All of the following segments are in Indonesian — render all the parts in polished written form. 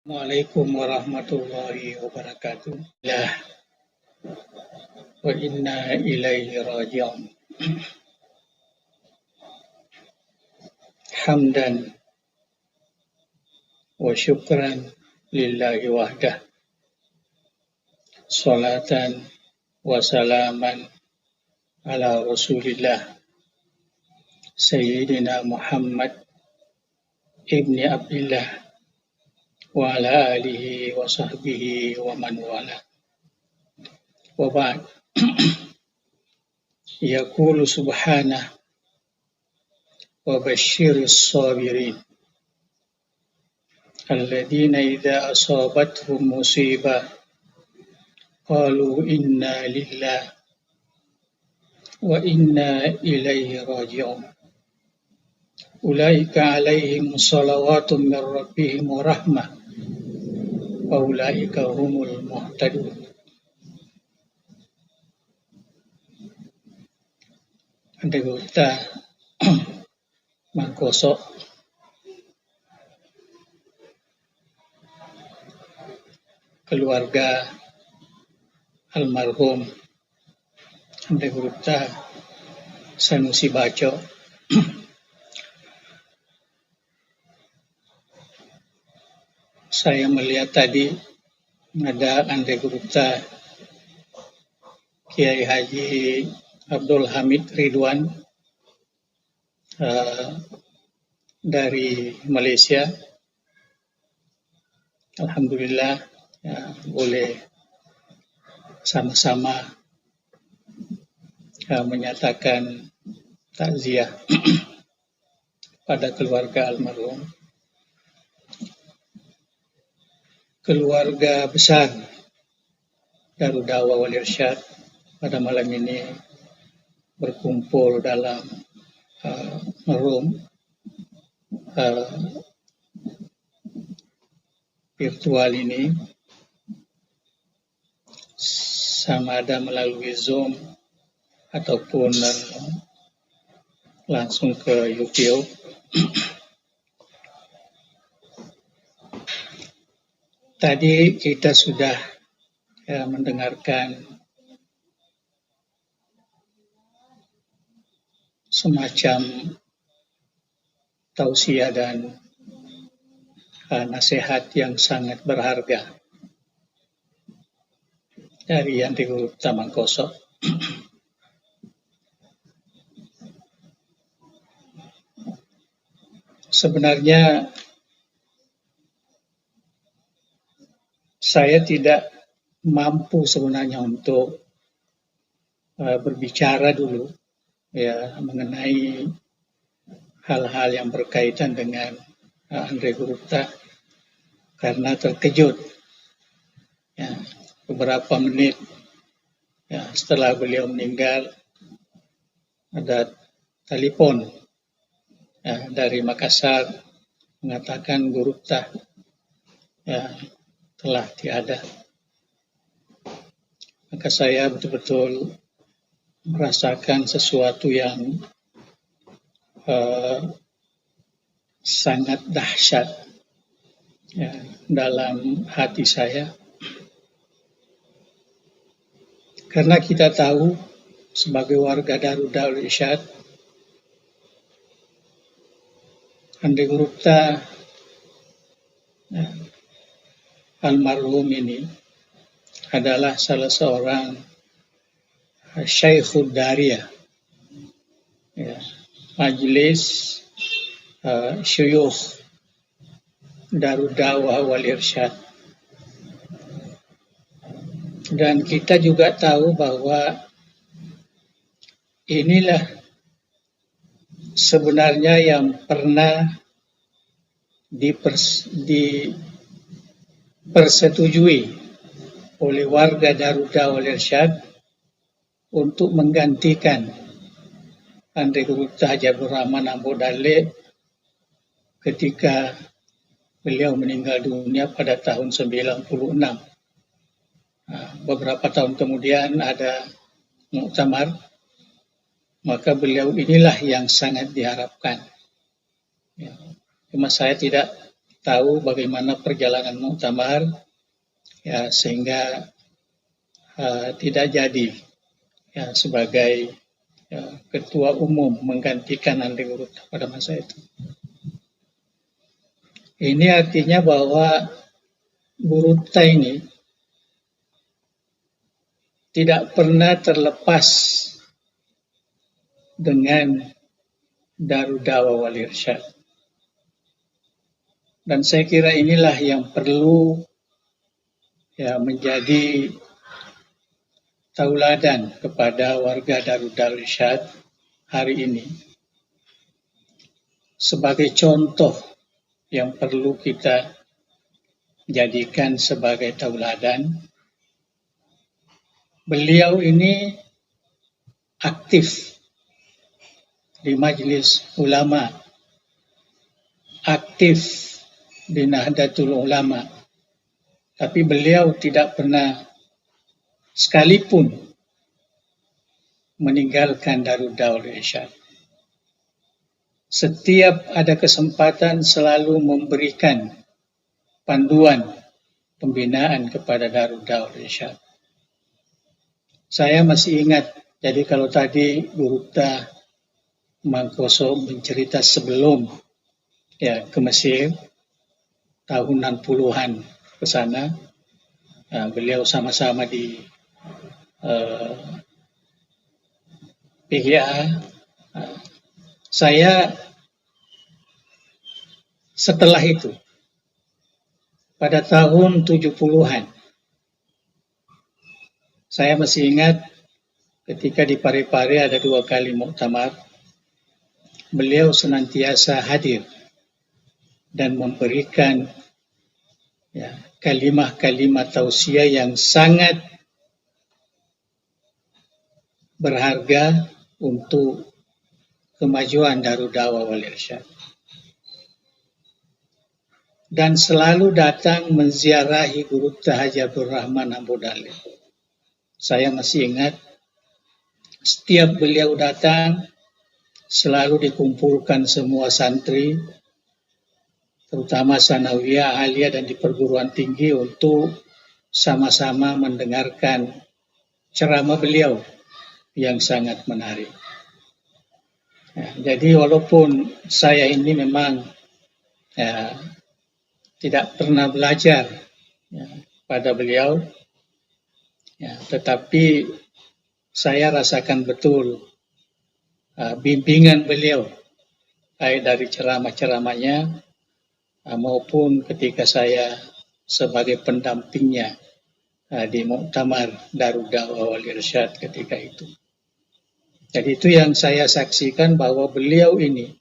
Assalamualaikum warahmatullahi wabarakatuh. Ya, wa inna ilaihi raji'un. Hamdan wa syukran lillahi wahdah. Salatan wa salaman ala Rasulillah Sayyidina Muhammad ibni Abdillah wa ala alihi wa sahbihi wa man wala. Wa ba'd. Yaqulu subhanahu wa basyiris sabirin. Alladzina idza asabathum musibah qalu inna lillahi wa inna ilaihi raji'un. Ulaika alaihim salawatun min rabbihim wa rahmah wa ulaika humul muhtadun. Anggota Mangkosok keluarga almarhum anggota Sanusi Baco. Saya melihat tadi ada anggota Kiai Haji Abdul Hamid Ridwan dari Malaysia. Alhamdulillah ya, boleh sama-sama menyatakan takziah pada keluarga almarhum. Keluarga besar Darud Da'wah wal Irsyad pada malam ini berkumpul dalam room virtual ini, sama ada melalui Zoom ataupun langsung ke YouTube. Tadi kita sudah mendengarkan semacam tausiah dan nasihat yang sangat berharga dari Yang Guru Mangkosok. Sebenarnya saya tidak mampu sebenarnya untuk berbicara dulu ya mengenai hal-hal yang berkaitan dengan Andre Gurupta karena terkejut ya, beberapa menit ya, setelah beliau meninggal ada telepon ya, dari Makassar mengatakan Gurupta ya, telah tiada. Maka saya betul-betul merasakan sesuatu yang sangat dahsyat ya, dalam hati saya. Karena kita tahu sebagai warga Darud Da'wah wal Irsyad, Andre Gurupta ya, almarhum ini adalah salah seorang Syekhud Dariyah ya, Majelis Syuyukh Darud Da'wah wal Irsyad. Dan kita juga tahu bahwa inilah sebenarnya yang pernah dipersetujui oleh warga Darud Da'wah wal Irsyad untuk menggantikan Andre Gurupta Haji Abdul Rahman Ambo Dalek ketika beliau meninggal dunia pada tahun 96. Beberapa tahun kemudian ada muktamar, maka beliau inilah yang sangat diharapkan. Ya. Cuma saya tidak tahu bagaimana perjalanan muktamar, ya, sehingga tidak jadi ya, sebagai ketua umum menggantikan Andri Guruta pada masa itu. Ini artinya bahwa Guruta ini tidak pernah terlepas dengan Darud Da'wah wal Irsyad. Dan saya kira inilah yang perlu ya menjadi tauladan kepada warga Darud Da'wah wal Irsyad hari ini. Sebagai contoh yang perlu kita jadikan sebagai tauladan. Beliau ini aktif di Majelis Ulama, aktif di Nahdlatul Ulama, tapi beliau tidak pernah sekalipun meninggalkan Darud Da'wah wal Irsyad. Setiap ada kesempatan selalu memberikan panduan pembinaan kepada Darud Da'wah wal Irsyad. Saya masih ingat, jadi kalau tadi Guruta Mangkoso mencerita sebelum ya ke Mesir tahun 60-an ke sana, beliau sama-sama di PGA. Saya setelah itu pada tahun 70-an, saya masih ingat ketika di Parepare ada 2 kali muktamar, beliau senantiasa hadir dan memberikan ya, kalimah-kalimah tausiah yang sangat berharga untuk kemajuan Darud Da'wah wal Irsyad. Dan selalu datang menziarahi Guruta Haji Abdul Rahman Abu Dalib. Saya masih ingat, setiap beliau datang, selalu dikumpulkan semua santri, terutama sanawiyah, aliyah, dan di perguruan tinggi untuk sama-sama mendengarkan ceramah beliau yang sangat menarik. Ya, jadi walaupun saya ini memang ya, tidak pernah belajar ya, pada beliau, ya, tetapi saya rasakan betul bimbingan beliau, baik dari ceramah-ceramahnya maupun ketika saya sebagai pendampingnya di muktamar Darud Da'wah wal Irsyad ketika itu. Jadi itu yang saya saksikan, bahwa beliau ini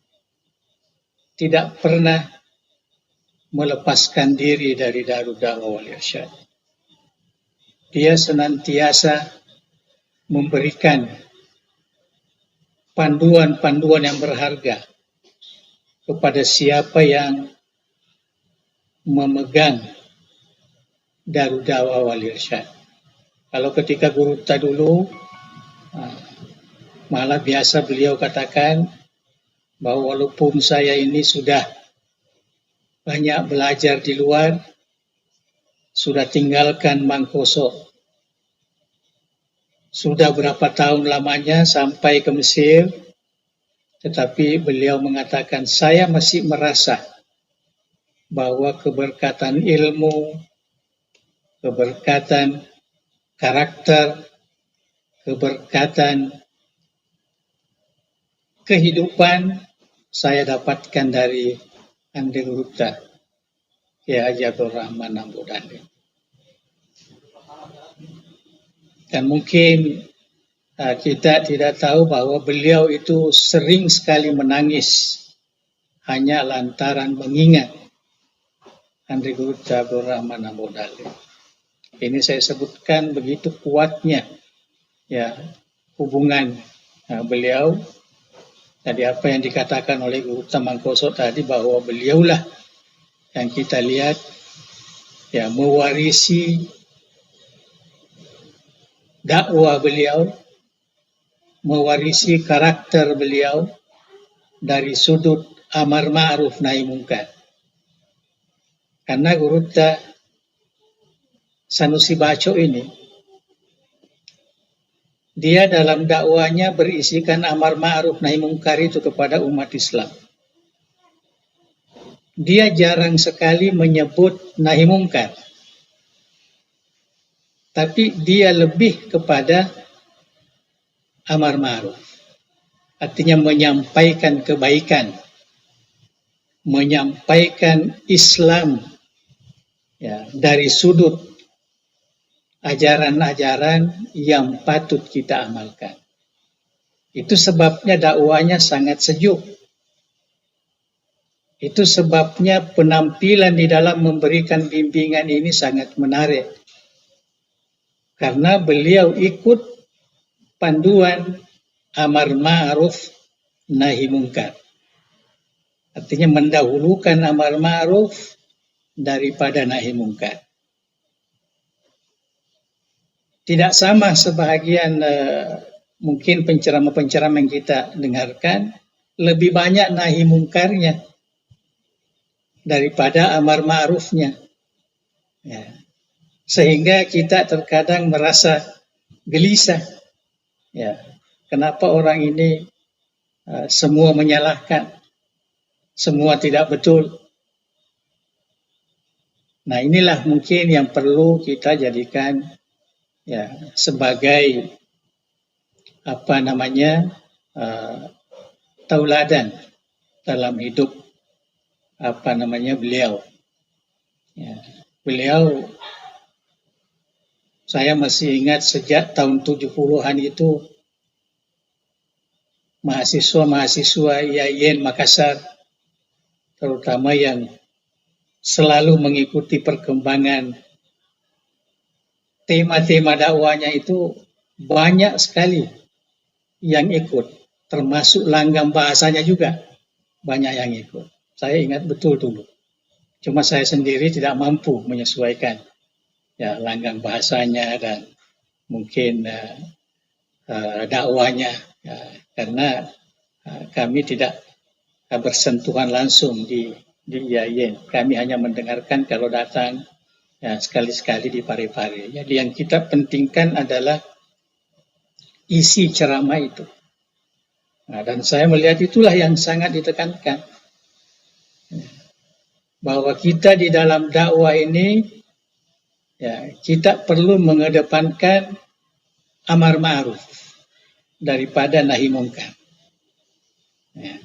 tidak pernah melepaskan diri dari Darud Da'wah wal Irsyad. Dia senantiasa memberikan panduan-panduan yang berharga kepada siapa yang memegang Darud Da'wah wal Irsyad. Kalau ketika Guruta dulu, malah biasa beliau katakan bahwa walaupun saya ini sudah banyak belajar di luar, sudah tinggalkan Mangkoso, sudah berapa tahun lamanya sampai ke Mesir, tetapi beliau mengatakan, saya masih merasa bahwa keberkatan ilmu, keberkatan karakter, keberkatan kehidupan saya dapatkan dari Andri Guruta, ya Haji Abdul Rahman Abu Dalib. Dan mungkin kita tidak tahu bahwa beliau itu sering sekali menangis hanya lantaran mengingat Andri Guruta Abdul Rahman Abu Dalib. Ini saya sebutkan begitu kuatnya ya hubungan beliau. Tadi apa yang dikatakan oleh Guruta Mangkoso tadi, bahwa beliaulah yang kita lihat ya mewarisi dakwah beliau, mewarisi karakter beliau dari sudut amar ma'ruf nahi munkar. Karena Gurutta Sanusi Baco ini, dia dalam dakwanya berisikan amar ma'ruf nahi mungkar itu kepada umat Islam. Dia jarang sekali menyebut nahi mungkar, tapi dia lebih kepada amar ma'ruf. Artinya menyampaikan kebaikan, menyampaikan Islam ya, dari sudut ajaran-ajaran yang patut kita amalkan. Itu sebabnya dakwanya sangat sejuk. Itu sebabnya penampilan di dalam memberikan bimbingan ini sangat menarik. Karena beliau ikut panduan amar ma'ruf nahi mungkar. Artinya mendahulukan amar ma'ruf daripada nahi mungkar. Tidak sama sebahagian mungkin penceramah-penceramah yang kita dengarkan, lebih banyak nahi mungkarnya daripada amar ma'rufnya. Ya. Sehingga kita terkadang merasa gelisah. Ya. Kenapa orang ini semua menyalahkan, semua tidak betul. Nah, inilah mungkin yang perlu kita jadikan ya sebagai tauladan dalam hidup beliau. Ya, beliau, saya masih ingat sejak tahun 70-an itu mahasiswa-mahasiswa IAIN Makassar, terutama yang selalu mengikuti perkembangan tema-tema dakwanya itu, banyak sekali yang ikut, termasuk langgam bahasanya juga banyak yang ikut. Saya ingat betul dulu. Cuma saya sendiri tidak mampu menyesuaikan ya langgam bahasanya dan mungkin dakwanya ya, karena kami tidak bersentuhan langsung di IAIN. Kami hanya mendengarkan kalau datang ya, sekali-sekali di pare-pare. Jadi yang kita pentingkan adalah isi ceramah itu. Nah, dan saya melihat itulah yang sangat ditekankan. Bahwa kita di dalam dakwah ini, ya, kita perlu mengedepankan amar ma'ruf daripada nahi mungkar. Ya.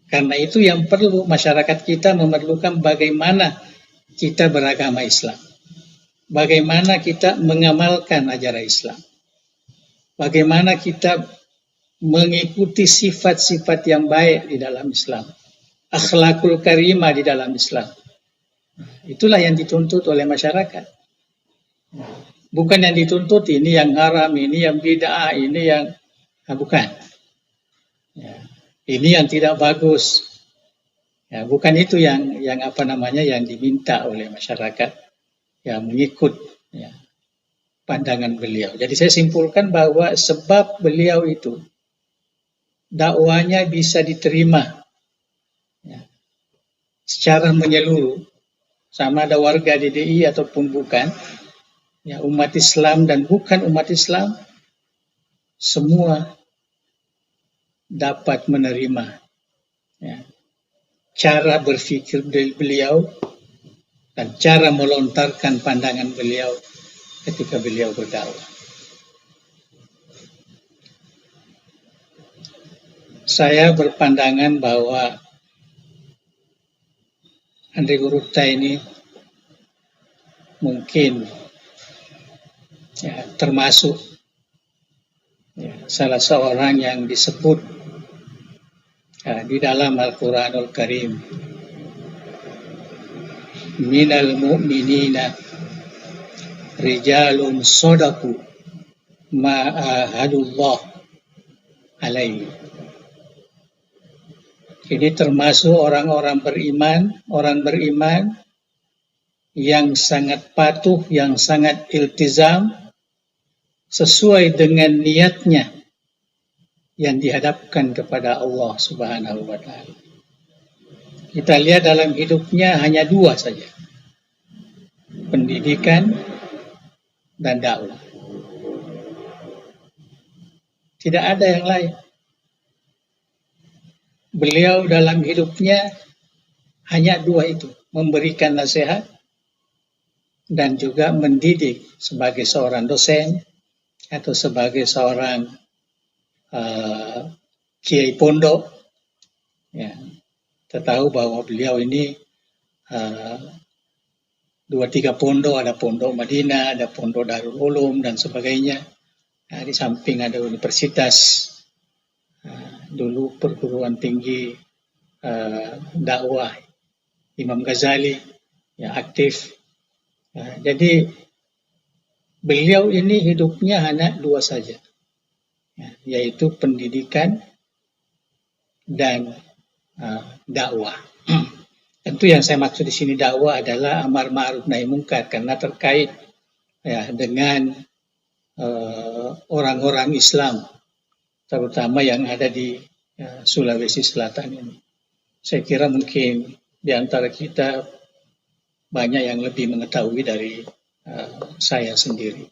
Karena itu yang perlu masyarakat kita memerlukan bagaimana kita beragama Islam. Bagaimana kita mengamalkan ajaran Islam. Bagaimana kita mengikuti sifat-sifat yang baik di dalam Islam. Akhlakul karimah di dalam Islam. Itulah yang dituntut oleh masyarakat. Bukan yang dituntut ini yang haram, ini yang bid'ah, ini yang bukan. Ya. Ini yang tidak bagus. Ya, bukan itu yang diminta oleh masyarakat yang mengikut ya, pandangan beliau. Jadi saya simpulkan bahwa sebab beliau itu dakwanya bisa diterima ya, secara menyeluruh, sama ada warga DDI ataupun bukan, ya, umat Islam dan bukan umat Islam, semua dapat menerima ya, cara berpikir beliau dan cara melontarkan pandangan beliau ketika beliau berdakwah. Saya berpandangan bahwa Andri Gurutta ini mungkin ya, termasuk ya, salah seorang yang disebut ya, di dalam Al-Quranul Karim, minal mu'minina rijalun sodaku ma'ahadullah alaihi. Ini termasuk orang-orang beriman yang sangat patuh, yang sangat iltizam sesuai dengan niatnya yang dihadapkan kepada Allah Subhanahu wa Ta'ala. Kita lihat dalam hidupnya hanya dua saja. pendidikan, dan dakwah. Tidak ada yang lain. Beliau dalam hidupnya hanya dua itu, memberikan nasihat dan juga mendidik sebagai seorang dosen atau sebagai seorang kiai pondok. Ya, kita tahu bahwa beliau ini 2-3 pondok, ada pondok Madinah, ada pondok Darul Ulum dan sebagainya. Nah, di samping ada universitas, dulu perguruan tinggi dakwah Imam Ghazali yang aktif. Jadi beliau ini hidupnya hanya dua saja, yaitu pendidikan dan dakwah. Tentu yang saya maksud di sini dakwah adalah amar ma'ruf nahi munkar, karena terkait dengan orang-orang Islam, terutama yang ada di Sulawesi Selatan ini. Saya kira mungkin di antara kita banyak yang lebih mengetahui dari saya sendiri.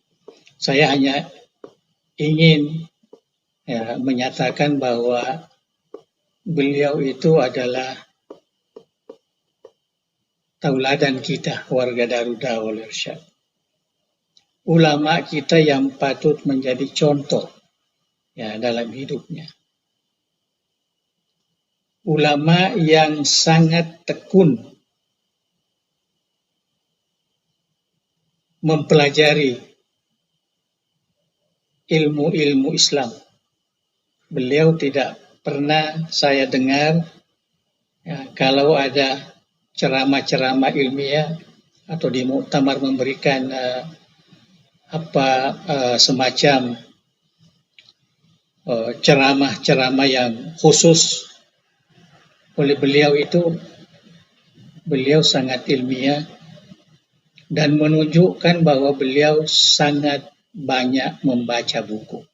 Saya hanya ingin menyatakan bahwa beliau itu adalah tauladan kita, warga Darud Da'wah wal Irsyad. Ulama kita yang patut menjadi contoh dalam hidupnya. Ulama yang sangat tekun mempelajari ilmu-ilmu Islam. Beliau tidak pernah saya dengar kalau ada ceramah-ceramah ilmiah atau di muktamar memberikan semacam ceramah-ceramah yang khusus oleh beliau itu. Beliau sangat ilmiah dan menunjukkan bahwa beliau sangat banyak membaca buku.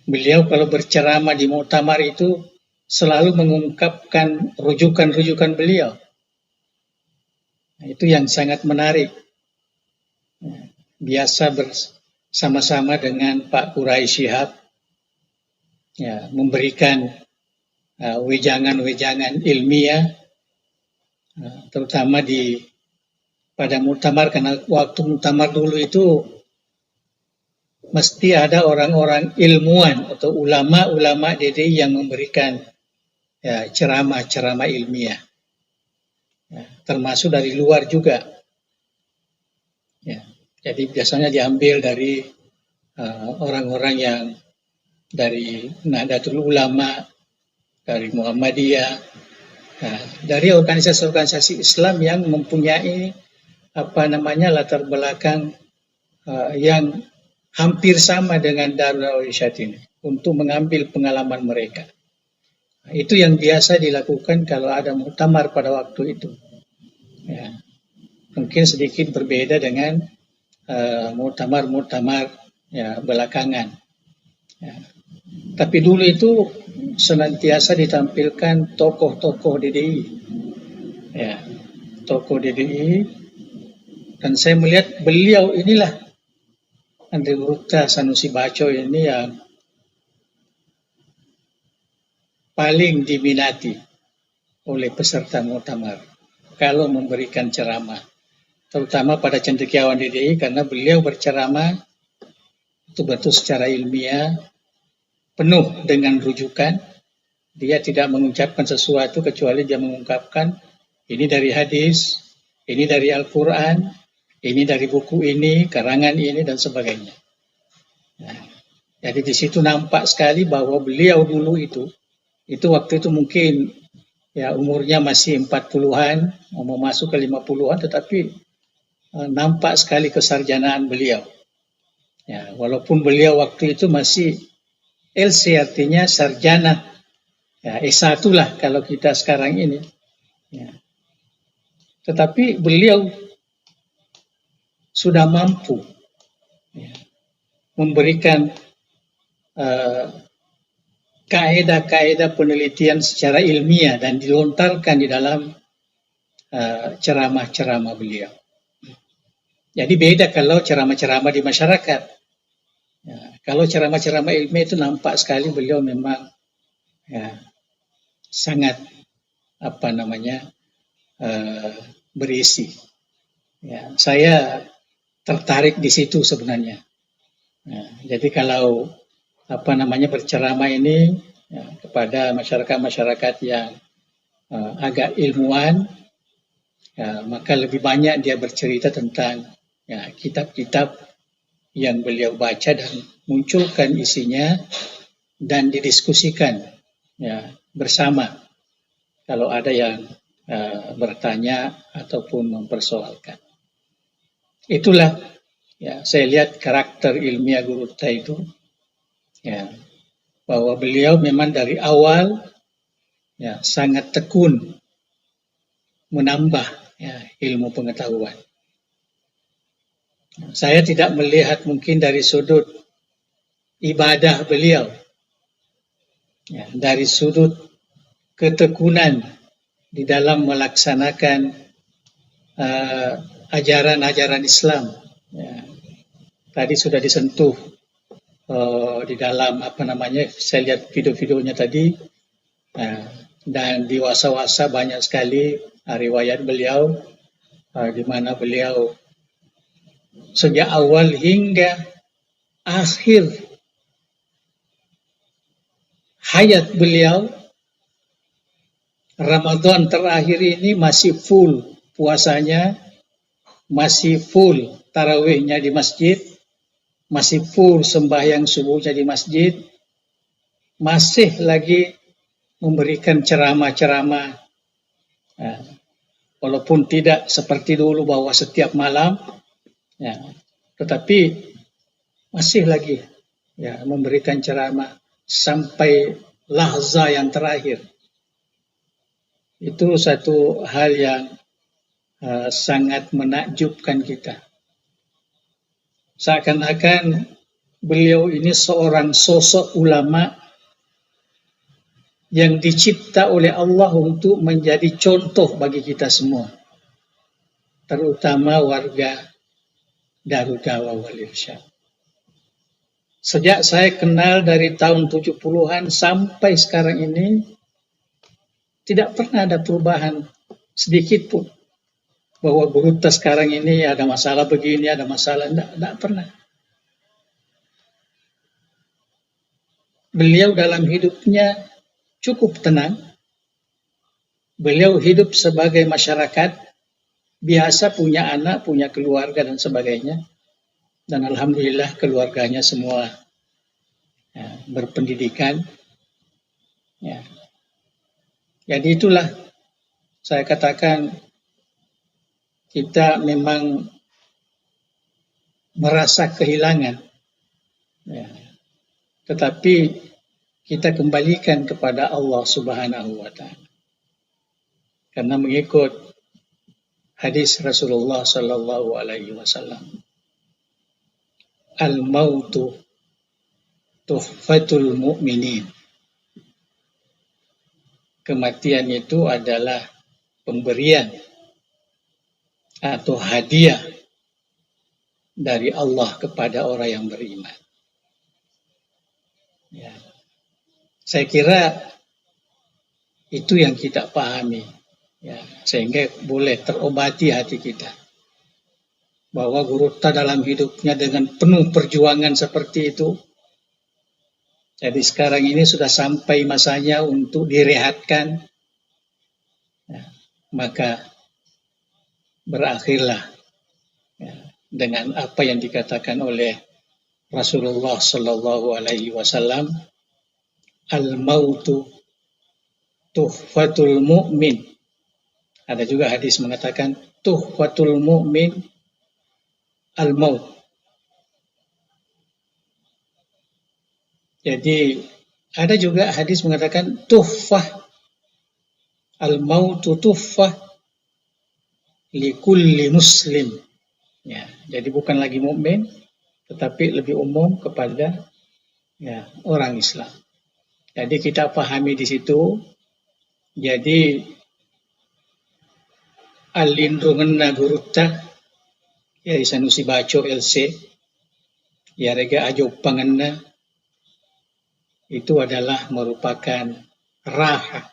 Beliau kalau berceramah di muktamar itu selalu mengungkapkan rujukan-rujukan beliau. Itu yang sangat menarik. Biasa bersama-sama dengan Pak Quraish Shihab memberikan wejangan-wejangan ilmiah, terutama pada muktamar, karena waktu muktamar dulu itu mesti ada orang-orang ilmuwan atau ulama-ulama DDI yang memberikan ceramah-ceramah ilmiah, termasuk dari luar juga. Jadi biasanya diambil dari orang-orang yang dari Nahdlatul Ulama, dari Muhammadiyah, dari organisasi-organisasi Islam yang mempunyai latar belakang yang hampir sama dengan Darul Da'wah wal Irsyad ini, untuk mengambil pengalaman mereka. Itu yang biasa dilakukan kalau ada muktamar pada waktu itu. Mungkin sedikit berbeda dengan muktamar-muktamar belakangan. Tapi dulu itu senantiasa ditampilkan tokoh-tokoh DDI. Tokoh DDI, dan saya melihat beliau inilah, Andri Gupta Sanusi Baco ini yang paling diminati oleh peserta muktamar kalau memberikan ceramah, terutama pada cendekiawan DDI, karena beliau berceramah betul-betul secara ilmiah, penuh dengan rujukan. Dia tidak mengucapkan sesuatu kecuali dia mengungkapkan ini dari hadis, ini dari Al-Quran, ini dari buku ini, karangan ini, dan sebagainya. Jadi di situ nampak sekali bahwa beliau dulu itu waktu itu mungkin umurnya masih 40-an, mau masuk ke 50-an, tetapi nampak sekali kesarjanaan beliau. Walaupun beliau waktu itu masih LC, artinya sarjana, S1 lah kalau kita sekarang ini. Tetapi beliau sudah mampu memberikan kaedah-kaedah penelitian secara ilmiah dan dilontarkan di dalam ceramah-ceramah beliau. Jadi beda kalau ceramah-ceramah di masyarakat. Ya, kalau ceramah-ceramah ilmiah itu nampak sekali beliau memang ya, sangat uh, berisi. Ya, saya tertarik di situ sebenarnya. Ya, jadi kalau berceramah ini ya, kepada masyarakat-masyarakat yang agak ilmuwan, ya, maka lebih banyak dia bercerita tentang ya, kitab-kitab yang beliau baca dan munculkan isinya dan didiskusikan ya, bersama kalau ada yang bertanya ataupun mempersoalkan. Itulah ya, saya lihat karakter ilmiah Guru Tha itu ya, bahwa beliau memang dari awal ya, sangat tekun menambah ya, ilmu pengetahuan. Saya tidak melihat mungkin dari sudut ibadah beliau, ya, dari sudut ketekunan di dalam melaksanakan ajaran-ajaran Islam. Ya. Tadi sudah disentuh di dalam saya lihat video-videonya tadi, dan di wasa-wasa banyak sekali riwayat beliau di mana beliau sejak awal hingga akhir hayat beliau, Ramadan terakhir ini masih full puasanya, masih full tarawihnya di masjid, masih full sembahyang subuhnya di masjid, masih lagi memberikan ceramah-ceramah, walaupun tidak seperti dulu bahwa setiap malam, ya, tetapi masih lagi ya, memberikan ceramah sampai lahza yang terakhir. Itu satu hal yang sangat menakjubkan kita. Seakan-akan beliau ini seorang sosok ulama yang dicipta oleh Allah untuk menjadi contoh bagi kita semua, terutama warga Darud Da'wah wal Irsyad. Sejak saya kenal dari tahun 70-an sampai sekarang ini, tidak pernah ada perubahan sedikit pun. Bahwa Guru Tha sekarang ini ada masalah begini, ada masalah, tidak pernah. Beliau dalam hidupnya cukup tenang. Beliau hidup sebagai masyarakat, biasa punya anak, punya keluarga dan sebagainya. Dan alhamdulillah keluarganya semua ya, berpendidikan. Ya. Jadi itulah saya katakan kita memang merasa kehilangan. Ya. Tetapi kita kembalikan kepada Allah Subhanahu wa Ta'ala. Karena mengikut hadis Rasulullah sallallahu alaihi wasallam, al-mautu tuhfatul mu'minin. Kematian itu adalah pemberian atau hadiah dari Allah kepada orang yang beriman. Ya. Saya kira itu yang kita pahami, ya, sehingga boleh terobati hati kita. Bahwa Guru Tha dalam hidupnya dengan penuh perjuangan seperti itu. Jadi sekarang ini sudah sampai masanya untuk direhatkan. Ya, maka berakhirlah ya, dengan apa yang dikatakan oleh Rasulullah sallallahu alaihi wasallam, al-mautu tuhfatul mu'min. Ada juga hadis mengatakan tuhfatul mu'min al-maut. Jadi ada juga hadis mengatakan tuhfah al-mautu tuhfah likulli muslim. Ya, jadi bukan lagi mukmin, tetapi lebih umum kepada ya, orang Islam. Jadi kita pahami di situ. Jadi alindrungan Guru Tha Kiai Sanusi Baco LC, ya rega ajo panganna itu adalah merupakan raha,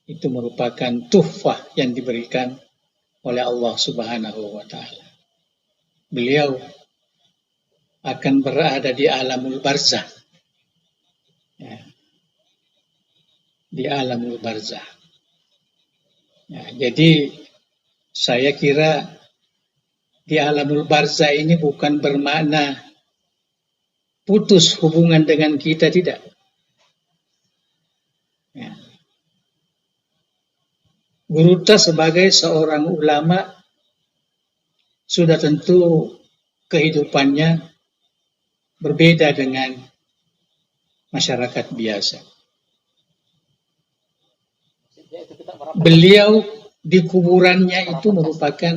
itu merupakan tuhfah yang diberikan oleh Allah Subhanahu wa taala. Beliau akan berada di alamul barzah. Ya, di alamul barzah. Ya, jadi saya kira di alamul barzah ini bukan bermakna putus hubungan dengan kita, tidak. Ya. Guru Tha sebagai seorang ulama sudah tentu kehidupannya berbeda dengan masyarakat biasa. Beliau di kuburannya itu merupakan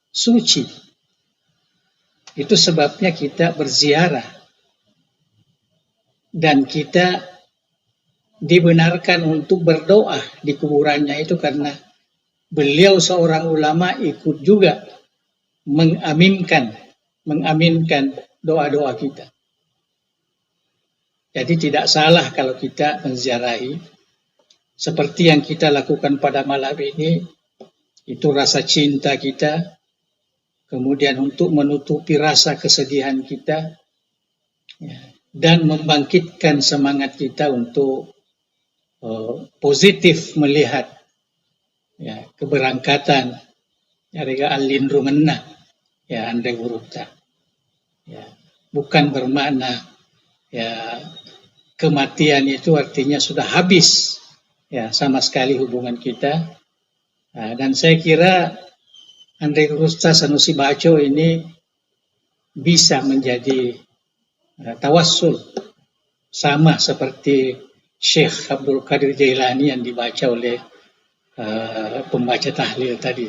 suci. Itu sebabnya kita berziarah. Dan kita dibenarkan untuk berdoa di kuburannya itu karena beliau seorang ulama ikut juga mengaminkan doa-doa kita. Jadi tidak salah kalau kita menziarahi seperti yang kita lakukan pada malam ini, itu rasa cinta kita, kemudian untuk menutupi rasa kesedihan kita, ya, dan membangkitkan semangat kita untuk positif melihat ya, keberangkatan Rega Alindrungenna, ya, Andre Guru Tha. Ya, bukan bermakna ya kematian itu artinya sudah habis ya sama sekali hubungan kita. Nah, dan saya kira Andre Guru Tha Sanusi Baco ini bisa menjadi tawassul sama seperti Syekh Abdul Qadir Jailani yang dibaca oleh pembaca tahlil tadi.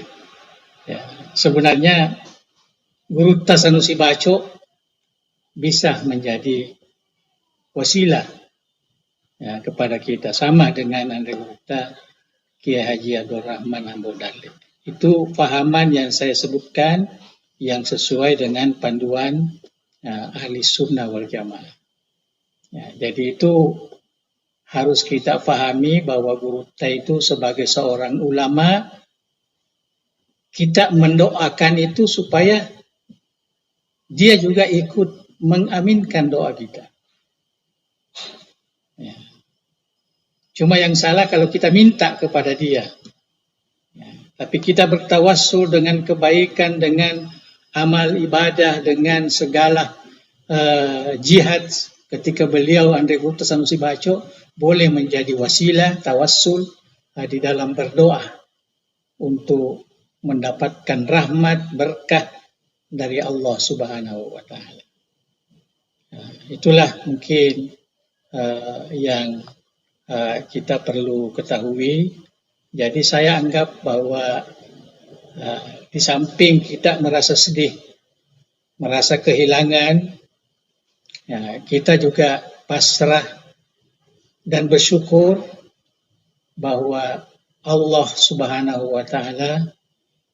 Ya, sebenarnya Guru Tha Sanusi Baco bisa menjadi wasilah ya, kepada kita, sama dengan Andre Guru Tha Kiai Haji Abdul Rahman Ambo Dalil. Itu pahaman yang saya sebutkan yang sesuai dengan panduan ahli sunnah wal jamaah. Ya, jadi itu harus kita pahami bahwa Guru Tha itu sebagai seorang ulama, kita mendoakan itu supaya dia juga ikut mengaminkan doa kita. Ya. Cuma yang salah kalau kita minta kepada dia. Ya. Tapi kita bertawassul dengan kebaikan, dengan amal ibadah, dengan segala jihad. Ketika beliau Andre Guru Tha Sanusi Baco boleh menjadi wasilah, tawassul di dalam berdoa untuk mendapatkan rahmat, berkah dari Allah Subhanahu wa taala. Itulah mungkin yang kita perlu ketahui. Jadi saya anggap bahwa di samping kita merasa sedih, merasa kehilangan, ya, kita juga pasrah dan bersyukur bahwa Allah Subhanahu wa taala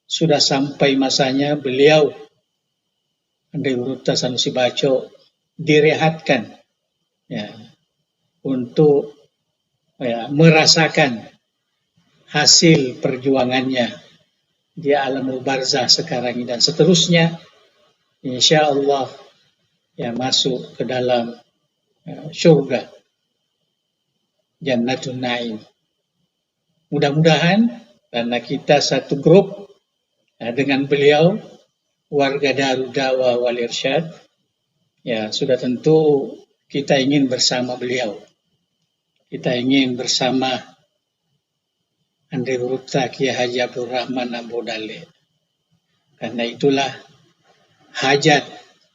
sudah sampai masanya beliau Andre Guru Tha Sanusi Baco direhatkan ya, untuk ya, merasakan hasil perjuangannya di alamul barzah sekarang ini dan seterusnya, insya Allah ya masuk ke dalam syurga Jannatun Naim. Mudah-mudahan karena kita satu grup dengan beliau, warga Darud Da'wah wal Irsyad, ya sudah tentu kita ingin bersama beliau. Kita ingin bersama Andre Guru Tha Kiai Haji Abdul Rahman Ambo Dalil. Karena itulah hajat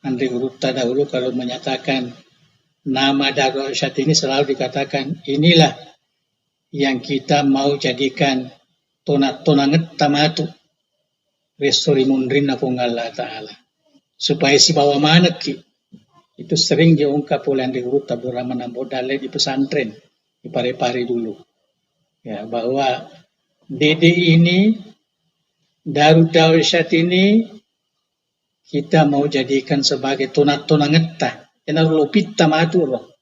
Andre Guru Tha dahulu kalau menyatakan nama Darul Irsyad ini selalu dikatakan inilah yang kita mau jadikan tonanget tamatu restori mundrin Allah Ta'ala. Supaya si bawa manek itu sering diungkap oleh Andre Guru Tha Abdul Rahman Ambo Dalil di pesantren di Parepare dulu. Ya, bahwa DD ini, Darud Da'wah Irsyad ini kita mau jadikan sebagai tona ngetta, narulo pitta maturo,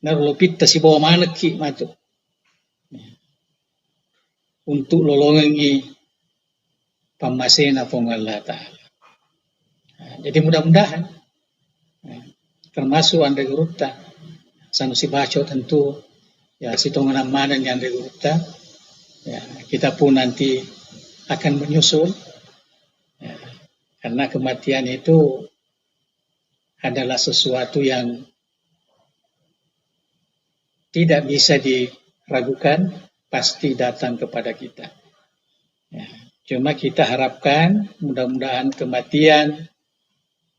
narulo pitta si bawa maneki matu, untuk lolongi pamasena pong Allah Ta'ala. Jadi mudah-mudahan, termasuk anda gurutta, sanusi baco tentu, ya sitongan amanan yang anda gurutta, ya kita pun nanti akan menyusul, ya, karena kematian itu adalah sesuatu yang tidak bisa diragukan, pasti datang kepada kita. Ya, cuma kita harapkan mudah-mudahan kematian,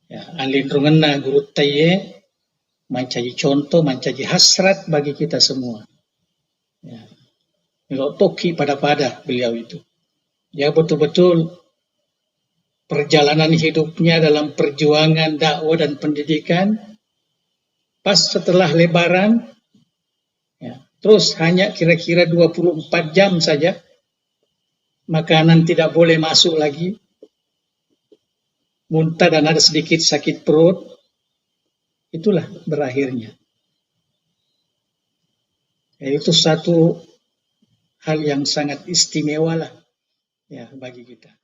ya, alindrunganna gurutaye menjadi contoh, menjadi hasrat bagi kita semua. Ya, toki pada beliau itu. Ya betul-betul perjalanan hidupnya dalam perjuangan dakwah dan pendidikan, pas setelah lebaran, ya, terus hanya kira-kira 24 jam saja, makanan tidak boleh masuk lagi, muntah dan ada sedikit sakit perut, itulah berakhirnya. Ya, itu satu hal yang sangat istimewa lah, ya, bagi kita.